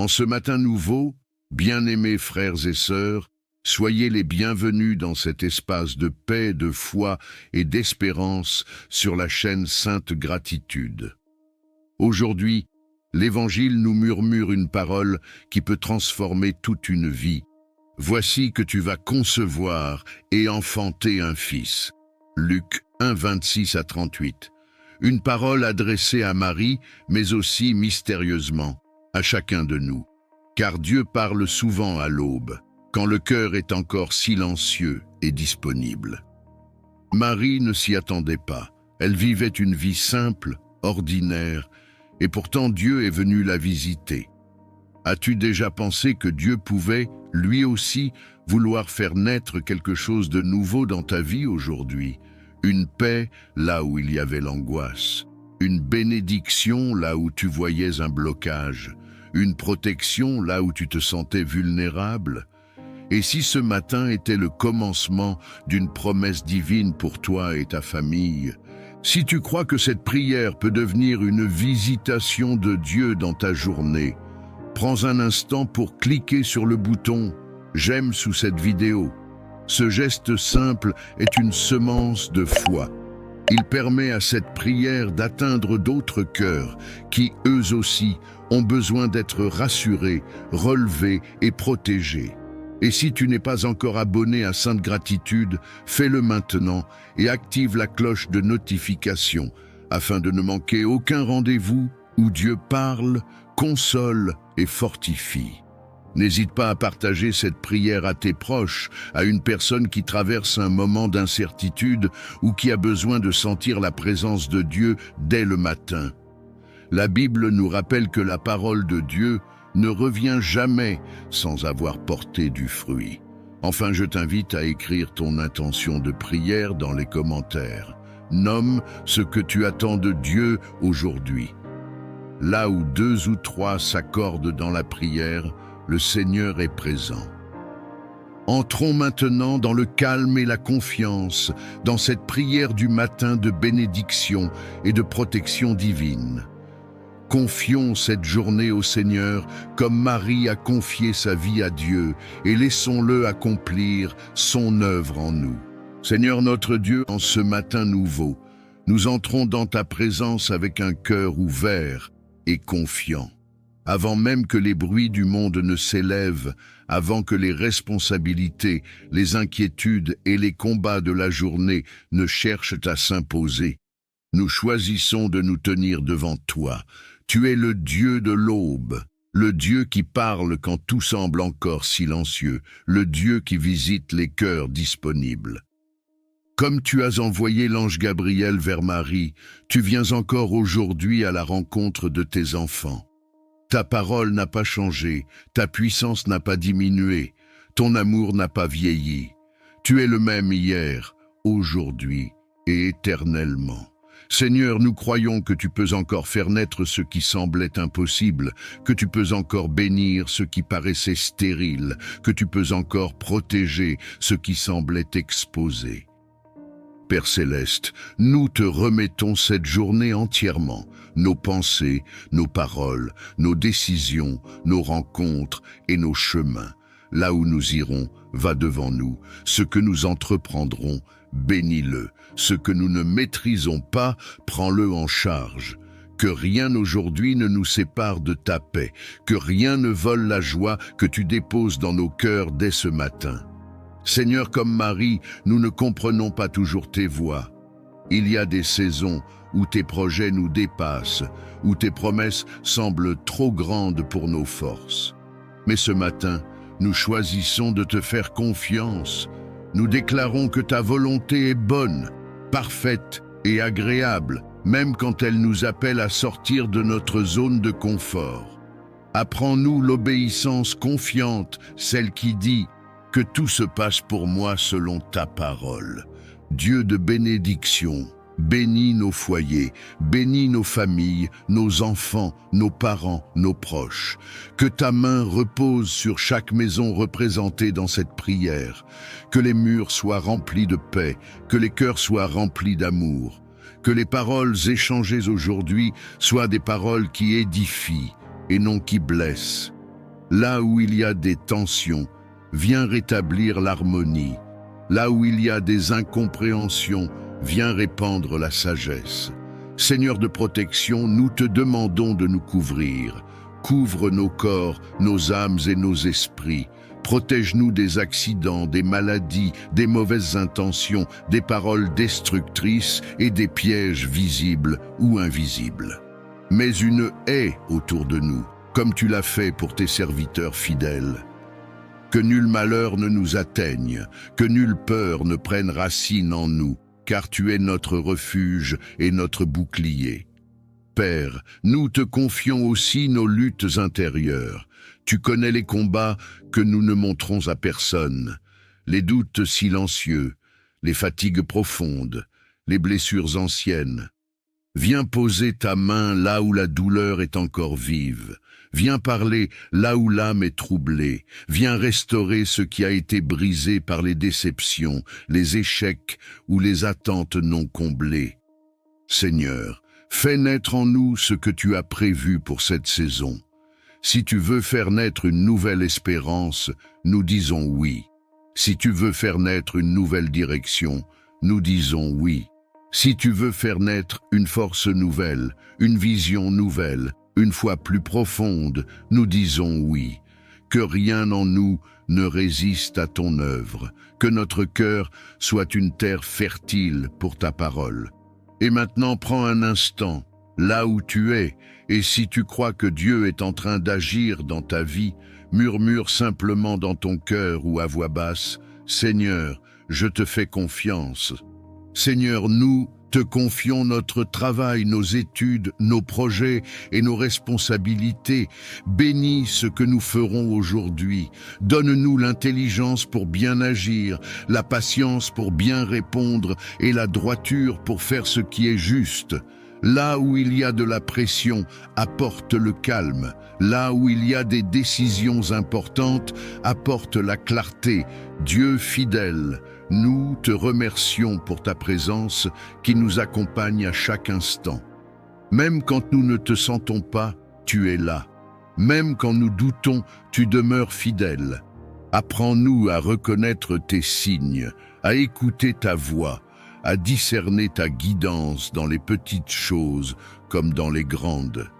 En ce matin nouveau, bien-aimés frères et sœurs, soyez les bienvenus dans cet espace de paix, de foi et d'espérance sur la chaîne Sainte Gratitude. Aujourd'hui, l'Évangile nous murmure une parole qui peut transformer toute une vie. Voici que tu vas concevoir et enfanter un fils. Luc 1, 26 à 38. Une parole adressée à Marie, mais aussi mystérieusement à chacun de nous. Car Dieu parle souvent à l'aube, quand le cœur est encore silencieux et disponible. Marie ne s'y attendait pas. Elle vivait une vie simple, ordinaire, et pourtant Dieu est venu la visiter. As-tu déjà pensé que Dieu pouvait, lui aussi, vouloir faire naître quelque chose de nouveau dans ta vie aujourd'hui? Une paix là où il y avait l'angoisse, une bénédiction là où tu voyais un blocage, une protection là où tu te sentais vulnérable? Et si ce matin était le commencement d'une promesse divine pour toi et ta famille? Si tu crois que cette prière peut devenir une visitation de Dieu dans ta journée, prends un instant pour cliquer sur le bouton « J'aime » sous cette vidéo. Ce geste simple est une semence de foi. Il permet à cette prière d'atteindre d'autres cœurs qui, eux aussi, ont besoin d'être rassurés, relevés et protégés. Et si tu n'es pas encore abonné à Sainte Gratitude, fais-le maintenant et active la cloche de notification afin de ne manquer aucun rendez-vous où Dieu parle, console et fortifie. N'hésite pas à partager cette prière à tes proches, à une personne qui traverse un moment d'incertitude ou qui a besoin de sentir la présence de Dieu dès le matin. La Bible nous rappelle que la parole de Dieu ne revient jamais sans avoir porté du fruit. Enfin, je t'invite à écrire ton intention de prière dans les commentaires. Nomme ce que tu attends de Dieu aujourd'hui. Là où 2 ou 3 s'accordent dans la prière, le Seigneur est présent. Entrons maintenant dans le calme et la confiance, dans cette prière du matin de bénédiction et de protection divine. Confions cette journée au Seigneur comme Marie a confié sa vie à Dieu et laissons-le accomplir son œuvre en nous. Seigneur notre Dieu, en ce matin nouveau, nous entrons dans ta présence avec un cœur ouvert et confiant. Avant même que les bruits du monde ne s'élèvent, avant que les responsabilités, les inquiétudes et les combats de la journée ne cherchent à s'imposer, nous choisissons de nous tenir devant toi. Tu es le Dieu de l'aube, le Dieu qui parle quand tout semble encore silencieux, le Dieu qui visite les cœurs disponibles. Comme tu as envoyé l'ange Gabriel vers Marie, tu viens encore aujourd'hui à la rencontre de tes enfants. Ta parole n'a pas changé, ta puissance n'a pas diminué, ton amour n'a pas vieilli. Tu es le même hier, aujourd'hui et éternellement. Seigneur, nous croyons que tu peux encore faire naître ce qui semblait impossible, que tu peux encore bénir ce qui paraissait stérile, que tu peux encore protéger ce qui semblait exposé. Père Céleste, nous te remettons cette journée entièrement, nos pensées, nos paroles, nos décisions, nos rencontres et nos chemins. Là où nous irons, va devant nous. Ce que nous entreprendrons, bénis-le. Ce que nous ne maîtrisons pas, prends-le en charge. Que rien aujourd'hui ne nous sépare de ta paix, que rien ne vole la joie que tu déposes dans nos cœurs dès ce matin. Seigneur, comme Marie, nous ne comprenons pas toujours tes voies. Il y a des saisons où tes projets nous dépassent, où tes promesses semblent trop grandes pour nos forces. Mais ce matin, nous choisissons de te faire confiance. Nous déclarons que ta volonté est bonne, parfaite et agréable, même quand elle nous appelle à sortir de notre zone de confort. Apprends-nous l'obéissance confiante, celle qui dit « Que tout se passe pour moi selon ta parole ». Dieu de bénédiction, bénis nos foyers, bénis nos familles, nos enfants, nos parents, nos proches. Que ta main repose sur chaque maison représentée dans cette prière. Que les murs soient remplis de paix, que les cœurs soient remplis d'amour. Que les paroles échangées aujourd'hui soient des paroles qui édifient et non qui blessent. Là où il y a des tensions, viens rétablir l'harmonie. Là où il y a des incompréhensions, viens répandre la sagesse. Seigneur de protection, nous te demandons de nous couvrir. Couvre nos corps, nos âmes et nos esprits. Protège-nous des accidents, des maladies, des mauvaises intentions, des paroles destructrices et des pièges visibles ou invisibles. Mets une haie autour de nous, comme tu l'as fait pour tes serviteurs fidèles. Que nul malheur ne nous atteigne, que nulle peur ne prenne racine en nous, car tu es notre refuge et notre bouclier. Père, nous te confions aussi nos luttes intérieures. Tu connais les combats que nous ne montrons à personne, les doutes silencieux, les fatigues profondes, les blessures anciennes. Viens poser ta main là où la douleur est encore vive. Viens parler là où l'âme est troublée. Viens restaurer ce qui a été brisé par les déceptions, les échecs ou les attentes non comblées. Seigneur, fais naître en nous ce que tu as prévu pour cette saison. Si tu veux faire naître une nouvelle espérance, nous disons oui. Si tu veux faire naître une nouvelle direction, nous disons oui. Si tu veux faire naître une force nouvelle, une vision nouvelle, une foi plus profonde, nous disons oui. Que rien en nous ne résiste à ton œuvre, que notre cœur soit une terre fertile pour ta parole. Et maintenant, prends un instant, là où tu es, et si tu crois que Dieu est en train d'agir dans ta vie, murmure simplement dans ton cœur ou à voix basse, « Seigneur, je te fais confiance. » Seigneur, nous te confions notre travail, nos études, nos projets et nos responsabilités. Bénis ce que nous ferons aujourd'hui. Donne-nous l'intelligence pour bien agir, la patience pour bien répondre et la droiture pour faire ce qui est juste. Là où il y a de la pression, apporte le calme. Là où il y a des décisions importantes, apporte la clarté. Dieu fidèle, nous te remercions pour ta présence qui nous accompagne à chaque instant. Même quand nous ne te sentons pas, tu es là. Même quand nous doutons, tu demeures fidèle. Apprends-nous à reconnaître tes signes, à écouter ta voix, à discerner ta guidance dans les petites choses comme dans les grandes.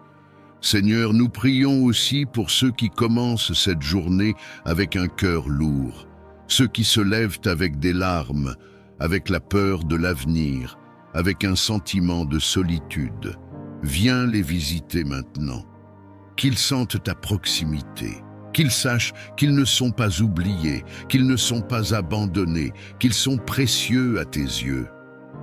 Seigneur, nous prions aussi pour ceux qui commencent cette journée avec un cœur lourd, ceux qui se lèvent avec des larmes, avec la peur de l'avenir, avec un sentiment de solitude. Viens les visiter maintenant. Qu'ils sentent ta proximité, qu'ils sachent qu'ils ne sont pas oubliés, qu'ils ne sont pas abandonnés, qu'ils sont précieux à tes yeux.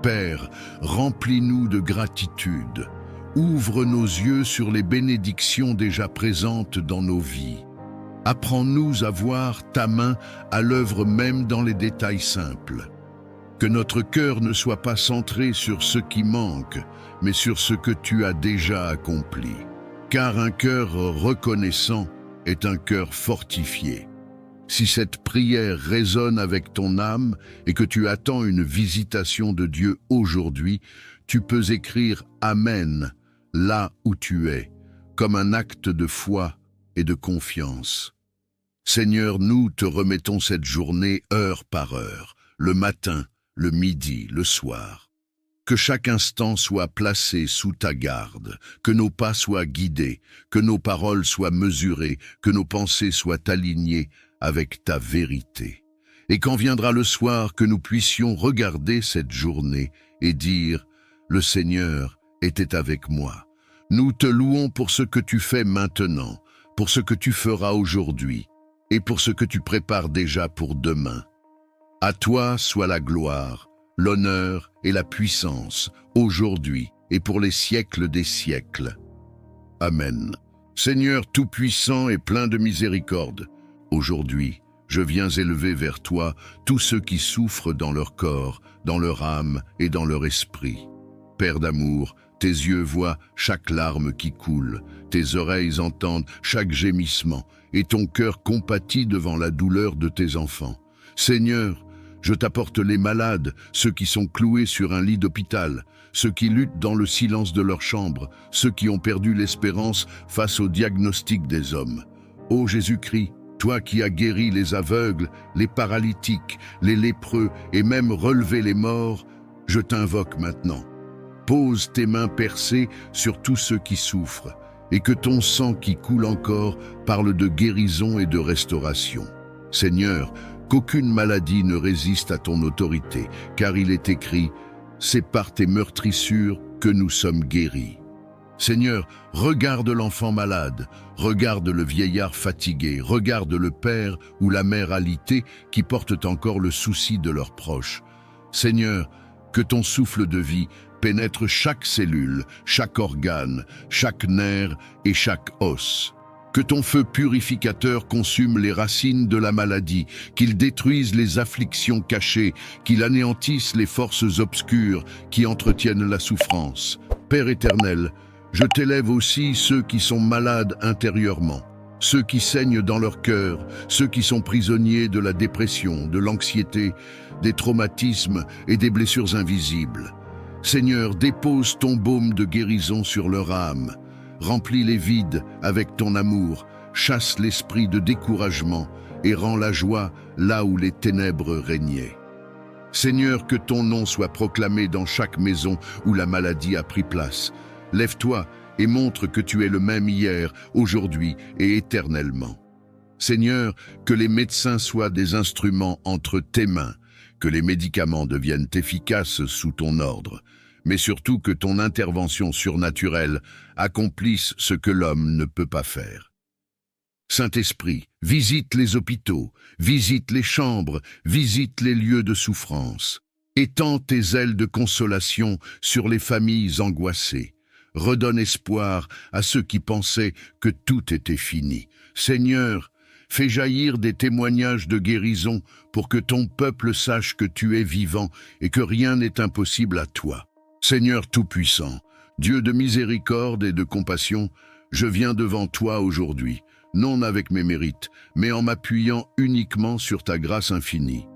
Père, remplis-nous de gratitude. Ouvre nos yeux sur les bénédictions déjà présentes dans nos vies. Apprends-nous à voir ta main à l'œuvre même dans les détails simples. Que notre cœur ne soit pas centré sur ce qui manque, mais sur ce que tu as déjà accompli. Car un cœur reconnaissant est un cœur fortifié. Si cette prière résonne avec ton âme et que tu attends une visitation de Dieu aujourd'hui, tu peux écrire « Amen » là où tu es, comme un acte de foi et de confiance. Seigneur, nous te remettons cette journée heure par heure, le matin, le midi, le soir. Que chaque instant soit placé sous ta garde, que nos pas soient guidés, que nos paroles soient mesurées, que nos pensées soient alignées avec ta vérité. Et quand viendra le soir, que nous puissions regarder cette journée et dire « Le Seigneur était avec moi ». Nous te louons pour ce que tu fais maintenant, pour ce que tu feras aujourd'hui et pour ce que tu prépares déjà pour demain. À toi soit la gloire, l'honneur et la puissance, aujourd'hui et pour les siècles des siècles. Amen. Seigneur tout-puissant et plein de miséricorde, aujourd'hui, je viens élever vers toi tous ceux qui souffrent dans leur corps, dans leur âme et dans leur esprit. Père d'amour, tes yeux voient chaque larme qui coule, tes oreilles entendent chaque gémissement, et ton cœur compatit devant la douleur de tes enfants. Seigneur, je t'apporte les malades, ceux qui sont cloués sur un lit d'hôpital, ceux qui luttent dans le silence de leur chambre, ceux qui ont perdu l'espérance face au diagnostic des hommes. Ô Jésus-Christ, toi qui as guéri les aveugles, les paralytiques, les lépreux et même relevé les morts, je t'invoque maintenant. Pose tes mains percées sur tous ceux qui souffrent, et que ton sang qui coule encore parle de guérison et de restauration. Seigneur, qu'aucune maladie ne résiste à ton autorité, car il est écrit « C'est par tes meurtrissures que nous sommes guéris ». Seigneur, regarde l'enfant malade, regarde le vieillard fatigué, regarde le père ou la mère alitée qui portent encore le souci de leurs proches. Seigneur, que ton souffle de vie pénètre chaque cellule, chaque organe, chaque nerf et chaque os. Que ton feu purificateur consume les racines de la maladie, qu'il détruise les afflictions cachées, qu'il anéantisse les forces obscures qui entretiennent la souffrance. Père éternel, je t'élève aussi ceux qui sont malades intérieurement, ceux qui saignent dans leur cœur, ceux qui sont prisonniers de la dépression, de l'anxiété, des traumatismes et des blessures invisibles. Seigneur, dépose ton baume de guérison sur leur âme, remplis les vides avec ton amour, chasse l'esprit de découragement et rends la joie là où les ténèbres régnaient. Seigneur, que ton nom soit proclamé dans chaque maison où la maladie a pris place. Lève-toi et montre que tu es le même hier, aujourd'hui et éternellement. Seigneur, que les médecins soient des instruments entre tes mains, que les médicaments deviennent efficaces sous ton ordre, mais surtout que ton intervention surnaturelle accomplisse ce que l'homme ne peut pas faire. Saint-Esprit, visite les hôpitaux, visite les chambres, visite les lieux de souffrance. Étends tes ailes de consolation sur les familles angoissées. Redonne espoir à ceux qui pensaient que tout était fini. Seigneur, fais jaillir des témoignages de guérison pour que ton peuple sache que tu es vivant et que rien n'est impossible à toi. Seigneur Tout-Puissant, Dieu de miséricorde et de compassion, je viens devant toi aujourd'hui, non avec mes mérites, mais en m'appuyant uniquement sur ta grâce infinie.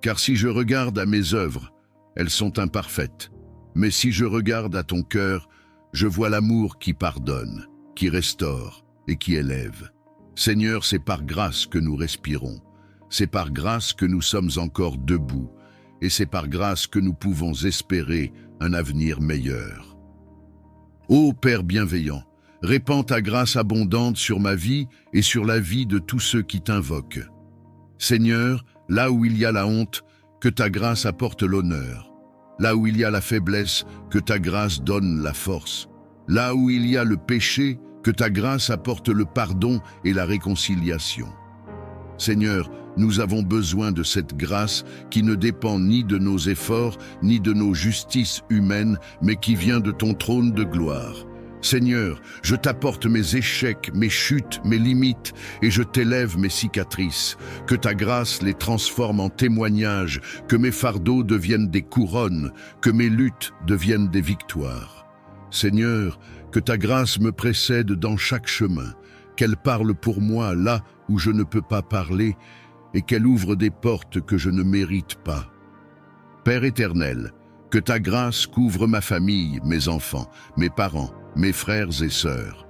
Car si je regarde à mes œuvres, elles sont imparfaites. Mais si je regarde à ton cœur, je vois l'amour qui pardonne, qui restaure et qui élève. Seigneur, c'est par grâce que nous respirons. C'est par grâce que nous sommes encore debout. Et c'est par grâce que nous pouvons espérer un avenir meilleur. Ô Père bienveillant, répands ta grâce abondante sur ma vie et sur la vie de tous ceux qui t'invoquent. Seigneur, là où il y a la honte, que ta grâce apporte l'honneur. Là où il y a la faiblesse, que ta grâce donne la force. Là où il y a le péché, que ta grâce apporte le pardon et la réconciliation. Seigneur, nous avons besoin de cette grâce qui ne dépend ni de nos efforts, ni de nos justices humaines, mais qui vient de ton trône de gloire. Seigneur, je t'apporte mes échecs, mes chutes, mes limites, et je t'élève mes cicatrices. Que ta grâce les transforme en témoignages, que mes fardeaux deviennent des couronnes, que mes luttes deviennent des victoires. Seigneur, que ta grâce me précède dans chaque chemin, qu'elle parle pour moi là où je ne peux pas parler, et qu'elle ouvre des portes que je ne mérite pas. Père éternel, que ta grâce couvre ma famille, mes enfants, mes parents, mes frères et sœurs.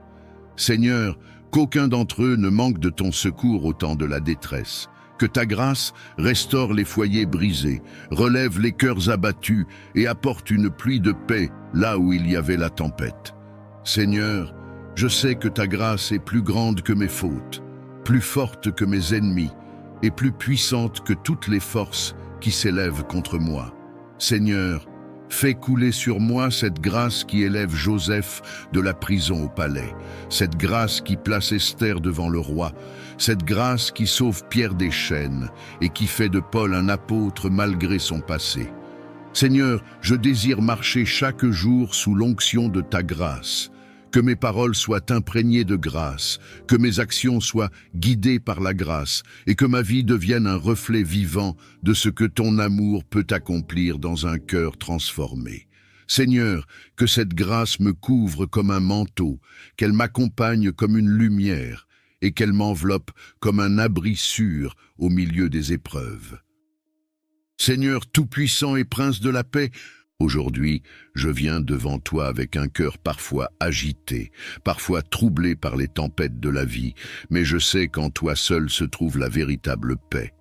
Seigneur, qu'aucun d'entre eux ne manque de ton secours au temps de la détresse. Que ta grâce restaure les foyers brisés, relève les cœurs abattus et apporte une pluie de paix là où il y avait la tempête. Seigneur, je sais que ta grâce est plus grande que mes fautes, plus forte que mes ennemis et plus puissante que toutes les forces qui s'élèvent contre moi. Seigneur, fais couler sur moi cette grâce qui élève Joseph de la prison au palais, cette grâce qui place Esther devant le roi, cette grâce qui sauve Pierre des chaînes et qui fait de Paul un apôtre malgré son passé. Seigneur, je désire marcher chaque jour sous l'onction de ta grâce. Que mes paroles soient imprégnées de grâce, que mes actions soient guidées par la grâce et que ma vie devienne un reflet vivant de ce que ton amour peut accomplir dans un cœur transformé. Seigneur, que cette grâce me couvre comme un manteau, qu'elle m'accompagne comme une lumière et qu'elle m'enveloppe comme un abri sûr au milieu des épreuves. Seigneur tout-puissant et prince de la paix, Aujourd'hui, je viens devant toi avec un cœur parfois agité, parfois troublé par les tempêtes de la vie, mais je sais qu'en toi seul se trouve la véritable paix.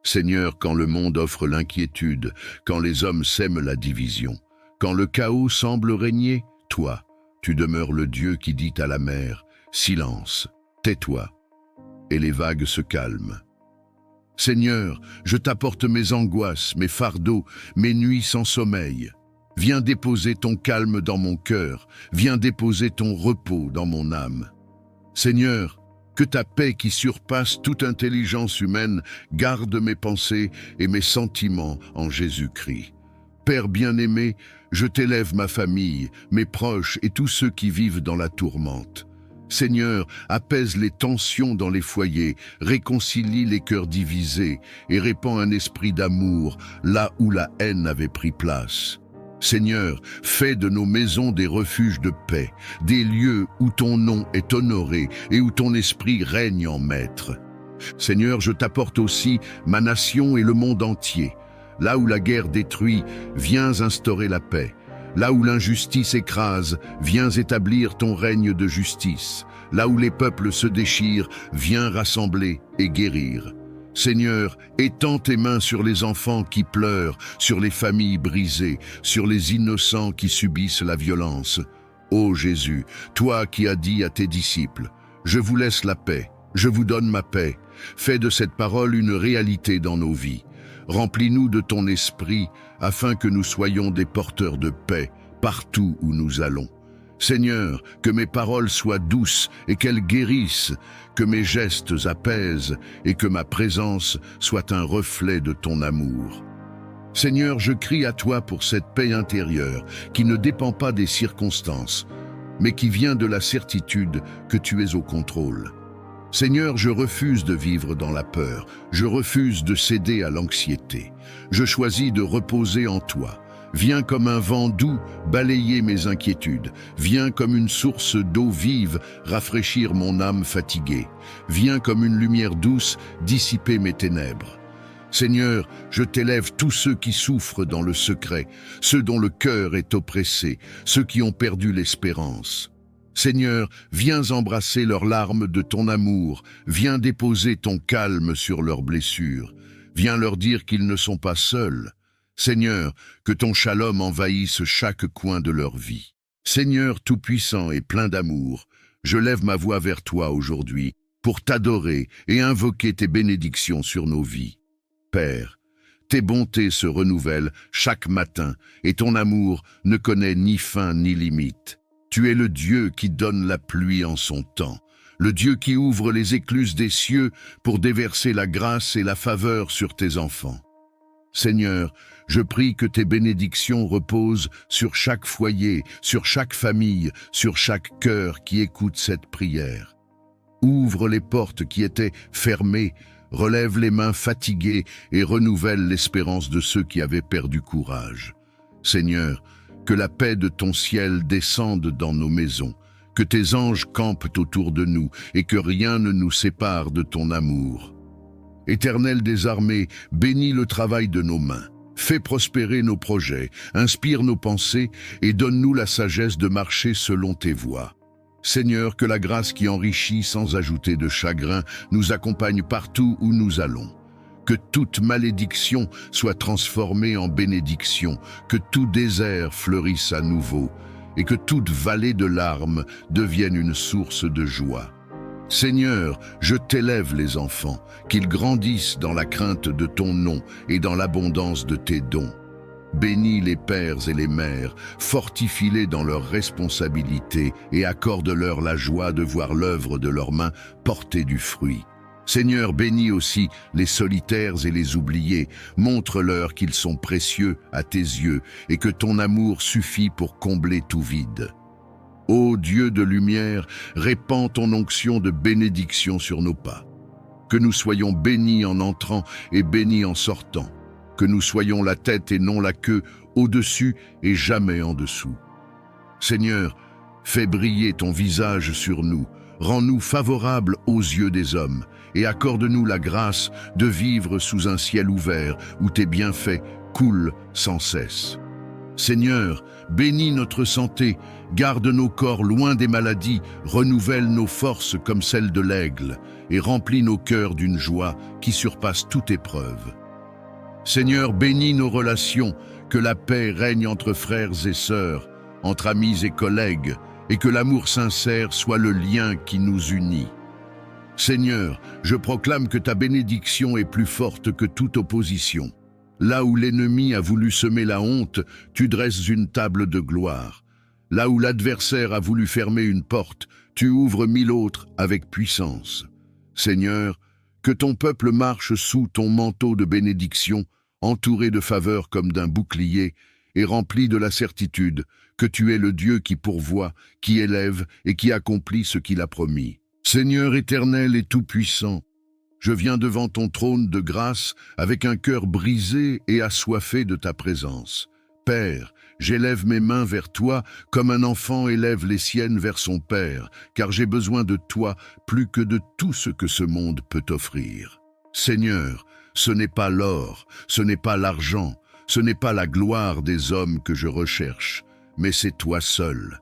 Seigneur, quand le monde offre l'inquiétude, quand les hommes sèment la division, quand le chaos semble régner, toi, tu demeures le Dieu qui dit à la mer, « Silence, tais-toi », et les vagues se calment. Seigneur, je t'apporte mes angoisses, mes fardeaux, mes nuits sans sommeil. Viens déposer ton calme dans mon cœur, viens déposer ton repos dans mon âme. Seigneur, que ta paix qui surpasse toute intelligence humaine garde mes pensées et mes sentiments en Jésus-Christ. Père bien-aimé, je t'élève ma famille, mes proches et tous ceux qui vivent dans la tourmente. Seigneur, apaise les tensions dans les foyers, réconcilie les cœurs divisés et répand un esprit d'amour là où la haine avait pris place. Seigneur, fais de nos maisons des refuges de paix, des lieux où ton nom est honoré et où ton esprit règne en maître. Seigneur, je t'apporte aussi ma nation et le monde entier. Là où la guerre détruit, viens instaurer la paix. Là où l'injustice écrase, viens établir ton règne de justice. Là où les peuples se déchirent, viens rassembler et guérir. Seigneur, étends tes mains sur les enfants qui pleurent, sur les familles brisées, sur les innocents qui subissent la violence. Ô Jésus, toi qui as dit à tes disciples, « Je vous laisse la paix, je vous donne ma paix », fais de cette parole une réalité dans nos vies. Remplis-nous de ton esprit, afin que nous soyons des porteurs de paix partout où nous allons. Seigneur, que mes paroles soient douces et qu'elles guérissent, que mes gestes apaisent et que ma présence soit un reflet de ton amour. Seigneur, je crie à toi pour cette paix intérieure qui ne dépend pas des circonstances, mais qui vient de la certitude que tu es au contrôle. Seigneur, je refuse de vivre dans la peur, je refuse de céder à l'anxiété. Je choisis de reposer en toi. Viens comme un vent doux balayer mes inquiétudes. Viens comme une source d'eau vive rafraîchir mon âme fatiguée. Viens comme une lumière douce dissiper mes ténèbres. Seigneur, je t'élève tous ceux qui souffrent dans le secret, ceux dont le cœur est oppressé, ceux qui ont perdu l'espérance. Seigneur, viens embrasser leurs larmes de ton amour, viens déposer ton calme sur leurs blessures, viens leur dire qu'ils ne sont pas seuls. Seigneur, que ton shalom envahisse chaque coin de leur vie. Seigneur tout-puissant et plein d'amour, je lève ma voix vers toi aujourd'hui pour t'adorer et invoquer tes bénédictions sur nos vies. Père, tes bontés se renouvellent chaque matin et ton amour ne connaît ni fin ni limite. Tu es le Dieu qui donne la pluie en son temps, le Dieu qui ouvre les écluses des cieux pour déverser la grâce et la faveur sur tes enfants. Seigneur, je prie que tes bénédictions reposent sur chaque foyer, sur chaque famille, sur chaque cœur qui écoute cette prière. Ouvre les portes qui étaient fermées, relève les mains fatiguées et renouvelle l'espérance de ceux qui avaient perdu courage. Seigneur, que la paix de ton ciel descende dans nos maisons, que tes anges campent autour de nous et que rien ne nous sépare de ton amour. Éternel des armées, bénis le travail de nos mains, fais prospérer nos projets, inspire nos pensées et donne-nous la sagesse de marcher selon tes voies. Seigneur, que la grâce qui enrichit sans ajouter de chagrin nous accompagne partout où nous allons. Que toute malédiction soit transformée en bénédiction, que tout désert fleurisse à nouveau, et que toute vallée de larmes devienne une source de joie. Seigneur, je t'élève les enfants, qu'ils grandissent dans la crainte de ton nom et dans l'abondance de tes dons. Bénis les pères et les mères, fortifie-les dans leurs responsabilités et accorde-leur la joie de voir l'œuvre de leurs mains porter du fruit. Seigneur, bénis aussi les solitaires et les oubliés, montre-leur qu'ils sont précieux à tes yeux et que ton amour suffit pour combler tout vide. Ô Dieu de lumière, répands ton onction de bénédiction sur nos pas. Que nous soyons bénis en entrant et bénis en sortant. Que nous soyons la tête et non la queue, au-dessus et jamais en dessous. Seigneur, fais briller ton visage sur nous, rends-nous favorables aux yeux des hommes, et accorde-nous la grâce de vivre sous un ciel ouvert où tes bienfaits coulent sans cesse. Seigneur, bénis notre santé, garde nos corps loin des maladies, renouvelle nos forces comme celles de l'aigle, et remplis nos cœurs d'une joie qui surpasse toute épreuve. Seigneur, bénis nos relations, que la paix règne entre frères et sœurs, entre amis et collègues, et que l'amour sincère soit le lien qui nous unit. Seigneur, je proclame que ta bénédiction est plus forte que toute opposition. Là où l'ennemi a voulu semer la honte, tu dresses une table de gloire. Là où l'adversaire a voulu fermer une porte, tu ouvres 1000 autres avec puissance. Seigneur, que ton peuple marche sous ton manteau de bénédiction, entouré de faveurs comme d'un bouclier, et rempli de la certitude que tu es le Dieu qui pourvoit, qui élève et qui accomplit ce qu'il a promis. Seigneur éternel et tout-puissant, je viens devant ton trône de grâce avec un cœur brisé et assoiffé de ta présence. Père, j'élève mes mains vers toi comme un enfant élève les siennes vers son père, car j'ai besoin de toi plus que de tout ce que ce monde peut offrir. Seigneur, ce n'est pas l'or, ce n'est pas l'argent, ce n'est pas la gloire des hommes que je recherche, mais c'est toi seul,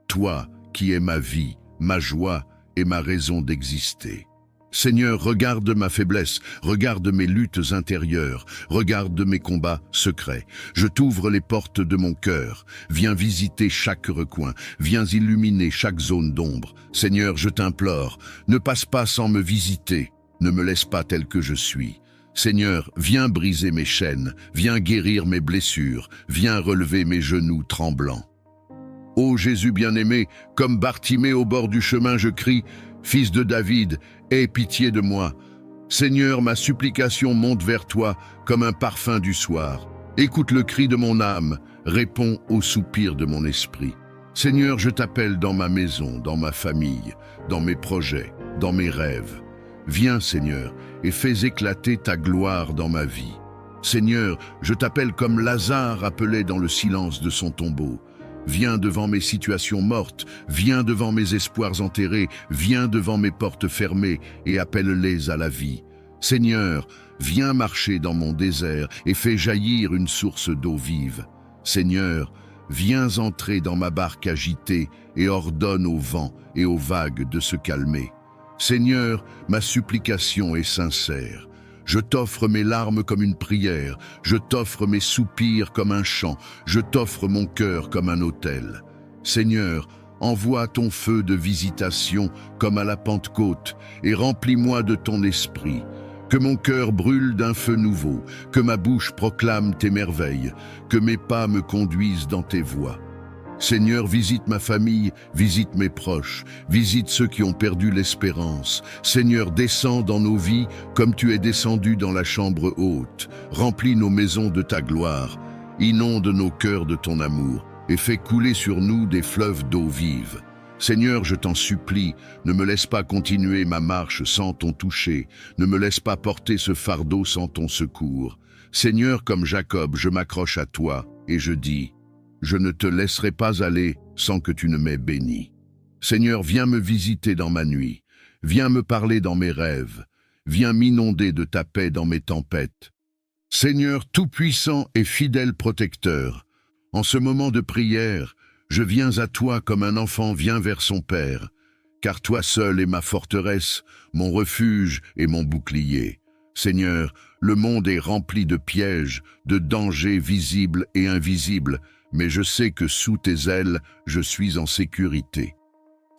toi qui es ma vie, ma joie et ma raison d'exister. Seigneur, regarde ma faiblesse, regarde mes luttes intérieures, regarde mes combats secrets. Je t'ouvre les portes de mon cœur. Viens visiter chaque recoin, viens illuminer chaque zone d'ombre. Seigneur, je t'implore, ne passe pas sans me visiter, ne me laisse pas tel que je suis. Seigneur, viens briser mes chaînes, viens guérir mes blessures, viens relever mes genoux tremblants. Ô Jésus bien-aimé, comme Bartimée au bord du chemin, je crie, « Fils de David, aie pitié de moi. » Seigneur, ma supplication monte vers toi comme un parfum du soir. Écoute le cri de mon âme, réponds au soupir de mon esprit. Seigneur, je t'appelle dans ma maison, dans ma famille, dans mes projets, dans mes rêves. Viens, Seigneur, et fais éclater ta gloire dans ma vie. Seigneur, je t'appelle comme Lazare appelé dans le silence de son tombeau. Viens devant mes situations mortes, viens devant mes espoirs enterrés, viens devant mes portes fermées et appelle-les à la vie. Seigneur, viens marcher dans mon désert et fais jaillir une source d'eau vive. Seigneur, viens entrer dans ma barque agitée et ordonne au vent et aux vagues de se calmer. Seigneur, ma supplication est sincère. Je t'offre mes larmes comme une prière, je t'offre mes soupirs comme un chant, je t'offre mon cœur comme un autel. Seigneur, envoie ton feu de visitation comme à la Pentecôte et remplis-moi de ton esprit. Que mon cœur brûle d'un feu nouveau, que ma bouche proclame tes merveilles, que mes pas me conduisent dans tes voies. Seigneur, visite ma famille, visite mes proches, visite ceux qui ont perdu l'espérance. Seigneur, descends dans nos vies comme tu es descendu dans la chambre haute. Remplis nos maisons de ta gloire, inonde nos cœurs de ton amour et fais couler sur nous des fleuves d'eau vive. Seigneur, je t'en supplie, ne me laisse pas continuer ma marche sans ton toucher, ne me laisse pas porter ce fardeau sans ton secours. Seigneur, comme Jacob, je m'accroche à toi et je dis: je ne te laisserai pas aller sans que tu ne m'aies béni. Seigneur, viens me visiter dans ma nuit, viens me parler dans mes rêves, viens m'inonder de ta paix dans mes tempêtes. Seigneur tout-puissant et fidèle protecteur, en ce moment de prière, je viens à toi comme un enfant vient vers son père, car toi seul es ma forteresse, mon refuge et mon bouclier. Seigneur, le monde est rempli de pièges, de dangers visibles et invisibles, mais je sais que sous tes ailes, je suis en sécurité.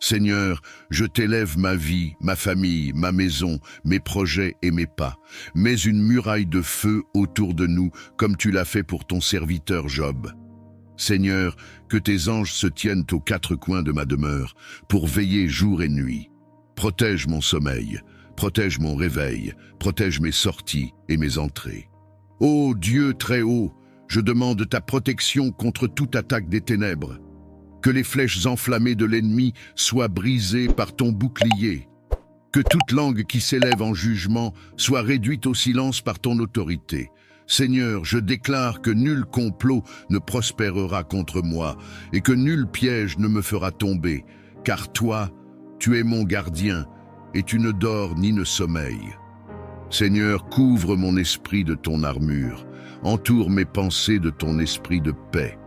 Seigneur, je t'élève ma vie, ma famille, ma maison, mes projets et mes pas. Mets une muraille de feu autour de nous, comme tu l'as fait pour ton serviteur Job. Seigneur, que tes anges se tiennent aux quatre coins de ma demeure, pour veiller jour et nuit. Protège mon sommeil, protège mon réveil, protège mes sorties et mes entrées. Ô Dieu très haut, je demande ta protection contre toute attaque des ténèbres. Que les flèches enflammées de l'ennemi soient brisées par ton bouclier. Que toute langue qui s'élève en jugement soit réduite au silence par ton autorité. Seigneur, je déclare que nul complot ne prospérera contre moi et que nul piège ne me fera tomber, car toi, tu es mon gardien et tu ne dors ni ne sommeilles. Seigneur, couvre mon esprit de ton armure. Entoure mes pensées de ton esprit de paix.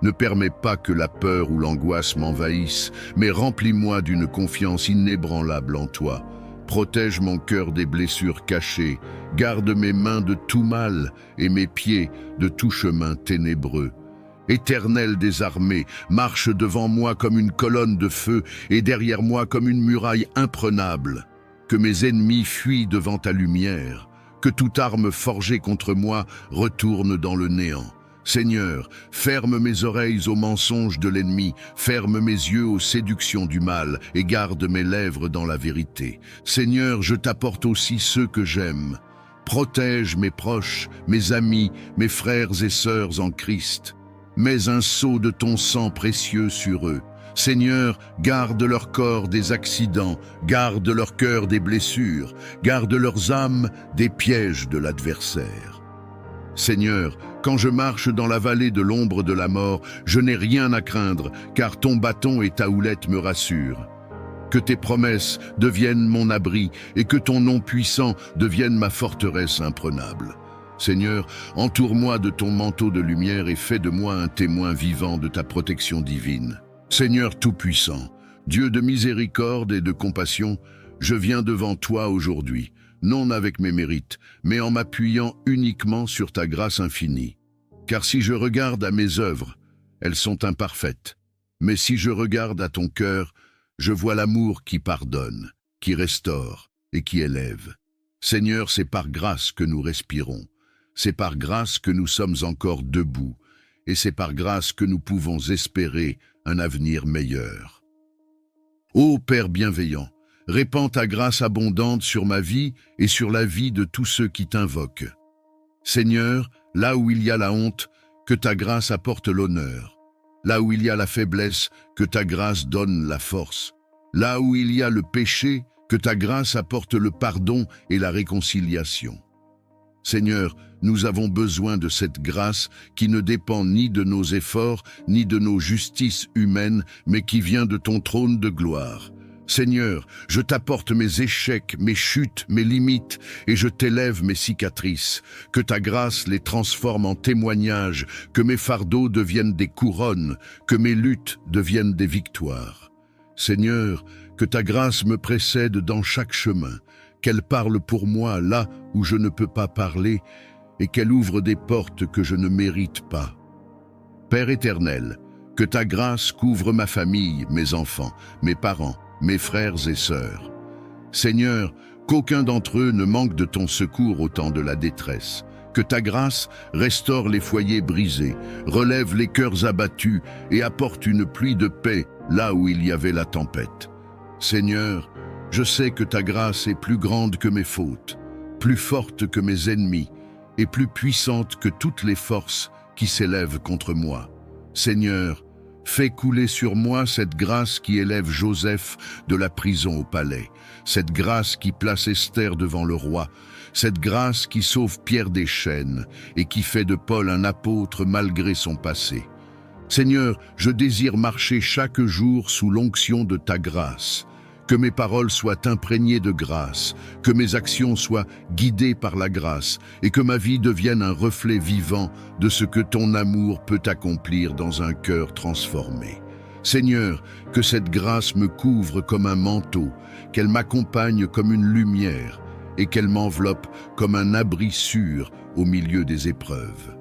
Ne permets pas que la peur ou l'angoisse m'envahissent, mais remplis-moi d'une confiance inébranlable en toi. Protège mon cœur des blessures cachées, garde mes mains de tout mal et mes pieds de tout chemin ténébreux. Éternel des armées, marche devant moi comme une colonne de feu et derrière moi comme une muraille imprenable. Que mes ennemis fuient devant ta lumière, que toute arme forgée contre moi retourne dans le néant. Seigneur, ferme mes oreilles aux mensonges de l'ennemi, ferme mes yeux aux séductions du mal et garde mes lèvres dans la vérité. Seigneur, je t'apporte aussi ceux que j'aime. Protège mes proches, mes amis, mes frères et sœurs en Christ. Mets un sceau de ton sang précieux sur eux. Seigneur, garde leur corps des accidents, garde leur cœur des blessures, garde leurs âmes des pièges de l'adversaire. Seigneur, quand je marche dans la vallée de l'ombre de la mort, je n'ai rien à craindre, car ton bâton et ta houlette me rassurent. Que tes promesses deviennent mon abri et que ton nom puissant devienne ma forteresse imprenable. Seigneur, entoure-moi de ton manteau de lumière et fais de moi un témoin vivant de ta protection divine. Seigneur Tout-Puissant, Dieu de miséricorde et de compassion, je viens devant toi aujourd'hui, non avec mes mérites, mais en m'appuyant uniquement sur ta grâce infinie. Car si je regarde à mes œuvres, elles sont imparfaites. Mais si je regarde à ton cœur, je vois l'amour qui pardonne, qui restaure et qui élève. Seigneur, c'est par grâce que nous respirons. C'est par grâce que nous sommes encore debout. Et c'est par grâce que nous pouvons espérer un avenir meilleur. Ô Père bienveillant, répands ta grâce abondante sur ma vie et sur la vie de tous ceux qui t'invoquent. Seigneur, là où il y a la honte, que ta grâce apporte l'honneur. Là où il y a la faiblesse, que ta grâce donne la force. Là où il y a le péché, que ta grâce apporte le pardon et la réconciliation. Seigneur, nous avons besoin de cette grâce qui ne dépend ni de nos efforts, ni de nos justices humaines, mais qui vient de ton trône de gloire. Seigneur, je t'apporte mes échecs, mes chutes, mes limites, et je t'élève mes cicatrices. Que ta grâce les transforme en témoignages, que mes fardeaux deviennent des couronnes, que mes luttes deviennent des victoires. Seigneur, que ta grâce me précède dans chaque chemin, qu'elle parle pour moi là où je ne peux pas parler, et qu'elle ouvre des portes que je ne mérite pas. Père éternel, que ta grâce couvre ma famille, mes enfants, mes parents, mes frères et sœurs. Seigneur, qu'aucun d'entre eux ne manque de ton secours au temps de la détresse. Que ta grâce restaure les foyers brisés, relève les cœurs abattus et apporte une pluie de paix là où il y avait la tempête. Seigneur, je sais que ta grâce est plus grande que mes fautes, plus forte que mes ennemis et plus puissante que toutes les forces qui s'élèvent contre moi. Seigneur, fais couler sur moi cette grâce qui élève Joseph de la prison au palais, cette grâce qui place Esther devant le roi, cette grâce qui sauve Pierre des chaînes et qui fait de Paul un apôtre malgré son passé. Seigneur, je désire marcher chaque jour sous l'onction de ta grâce. Que mes paroles soient imprégnées de grâce, que mes actions soient guidées par la grâce et que ma vie devienne un reflet vivant de ce que ton amour peut accomplir dans un cœur transformé. Seigneur, que cette grâce me couvre comme un manteau, qu'elle m'accompagne comme une lumière et qu'elle m'enveloppe comme un abri sûr au milieu des épreuves.